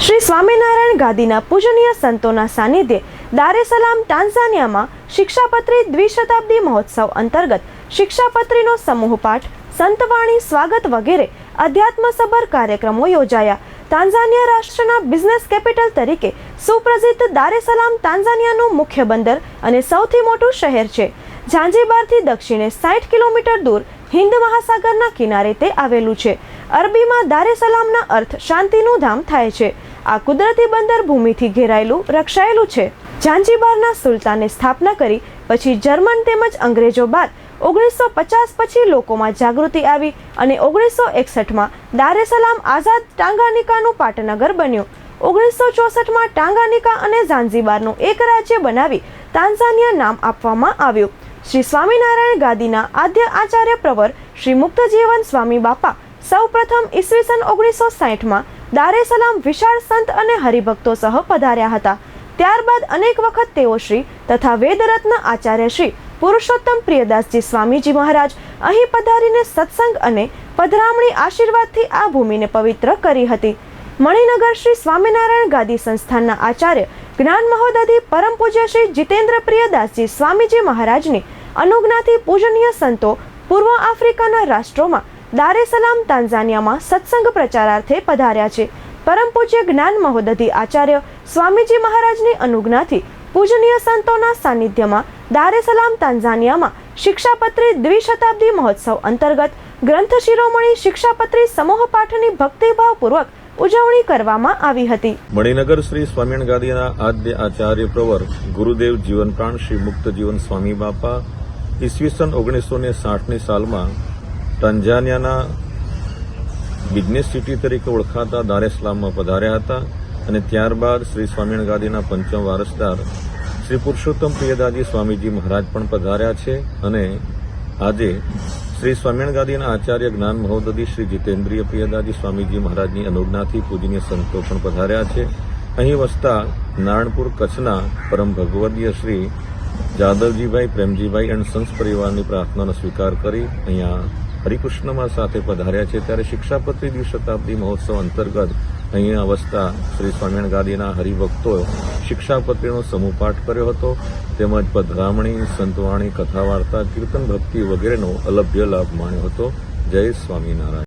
શ્રી સ્વામિનારાયણ ગાદીના પૂજનીય સંતોના સાનિધ્યે દાર એ સલામ ટાન્ઝાનિયામાં શિક્ષાપત્રી દ્વિશતાબ્દી મહોત્સવ અંતર્ગત શિક્ષાપત્રીનો સમૂહ પાઠ, સંતવાણી, સ્વાગત વગેરે અધ્યાત્મસભર કાર્યક્રમો યોજાયા. તાન્ઝાનિયા રાષ્ટ્રના બિઝનેસ કેપિટલ તરીકે સુપ્રસિદ્ધ દાર એ સલામ તાન્ઝાનિયાનું મુખ્ય બંદર અને સૌથી મોટું શહેર છે. ઝાંઝીબારથી દક્ષિણે 60 કિલોમીટર દૂર હિન્દ મહાસાગરના કિનારે તે આવેલું છે. અરબીમાં દાર એ સલામના અર્થ શાંતિનું ધામ થાય છે. આ કુદરતી બંદર ભૂમિથી ઘેરાયેલું, રક્ષાયેલું છે. ઝાંઝીબારના સુલતાને સ્થાપના કરી પછી જર્મન તેમજ અંગ્રેજો બાદ 1950 પછી લોકોમાં જાગૃતિ આવી અને 1961માં દાર એ સલામ આઝાદ ટાંગાનિકાનું પાટનગર બન્યું. 1964માં ટાંગાનિકા અને ઝાંઝીબારનું એક રાજ્ય બનાવી તાન્ઝાનિયા નામ આપવામાં આવ્યું. શ્રી સ્વામિનારાયણ ગાદીના આદ્ય આચાર્ય પ્રવર શ્રી મુક્તજીવન સ્વામી બાપા સૌ પ્રથમ ઈસવીસન 1960માં દાર એ સલામ વિશાળ સંત અને હરિભક્તો સહ પધાર્યા હતા. ત્યારબાદ અનેક વખત તેઓ શ્રી તથા વેદરત્ન આચાર્ય શ્રી પુરુષોત્તમ પ્રિયદાસજી સ્વામીજી મહારાજ અહીં પધારીને સત્સંગ અને પધરામણી આશીર્વાદથી આ ભૂમિને પવિત્ર કરી હતી. મણિનગર શ્રી સ્વામિનારાયણ ગાદી સંસ્થાનના આચાર્ય જ્ઞાન મહોદધિ પરમ પૂજ્ય શ્રી જીતેન્દ્ર પ્રિયદાસજી સ્વામીજી મહારાજની અનુજ્ઞાથી પૂજનીય સંતો પૂર્વ આફ્રિકાના રાષ્ટ્રોમાં દાર એ સલામ તાન્ઝાનિયામાં સત્સંગ પ્રચારાર્થે પધાર્યા છે. પરમ પૂજ્ય જ્ઞાન મહોદધિ આચાર્ય સ્વામીજી મહારાજની અનુજ્ઞાથી પૂજનીય સંતોના સાનિધ્યમાં દાર એ સલામ તાન્ઝાનિયામાં શિક્ષાપત્રી દ્વિશતાબ્દી મહોત્સવ અંતર્ગત ગ્રંથ શિરોમણી શિક્ષાપત્રી સમૂહ પાઠની ભક્તિભાવપૂર્વક ઉજવણી કરવામાં આવી હતી. મણિનગર શ્રી સ્વામિનારાયણ ગાદીના આદ્ય આચાર્ય પ્રવર ગુરુદેવ જીવનપ્રાણ શ્રી મુક્તજીવન સ્વામી બાપા ઈસવીસન 1960ની સાલમાં તાન્ઝાનિયાના બિઝનેસ સિટી તરીકે ઓળખાતા દાર એ સલામમાં પધાર્યા હતા અને ત્યારબાદ શ્રી સ્વામિનારાયણ ગાદીના પંચમ વારસદાર શ્રી પુરુષોત્તમ પ્રિયદાસજી સ્વામીજી મહારાજ પણ પધાર્યા છે અને આજે શ્રી સ્વામિનારાયણ ગાદીના આચાર્ય જ્ઞાન મહોદધિ શ્રી જીતેન્દ્રિય પ્રિયદાસજી સ્વામીજી મહારાજની અનુજ્ઞાથી પૂજનીય સંતો પણ પધાર્યા છે. અહીં વસતા નારણપુર કચ્છના પરમ ભગવદીય શ્રી જાદવજીભાઈ પ્રેમજીભાઈ એન્ડ સન્સ પરિવારની પ્રાર્થનાનો સ્વીકાર કરી અહીંયા હરિકૃષ્ણમાં સાથે પધાર્યા છે. ત્યારે શિક્ષાપત્રી દ્વિશતાબ્દી મહોત્સવ અંતર્ગત અહીંયા વસતા શ્રી સ્વામિનારાયણ ગાદીના હરિભક્તો શિક્ષાપત્રીનો સમૂહ પાઠ કર્યો હતો તેમજ પધરામણી, સંતવાણી, કથા વાર્તા, કીર્તન ભક્તિ વગેરેનો અલભ્ય લાભ માણ્યો હતો. જય સ્વામિનારાયણ.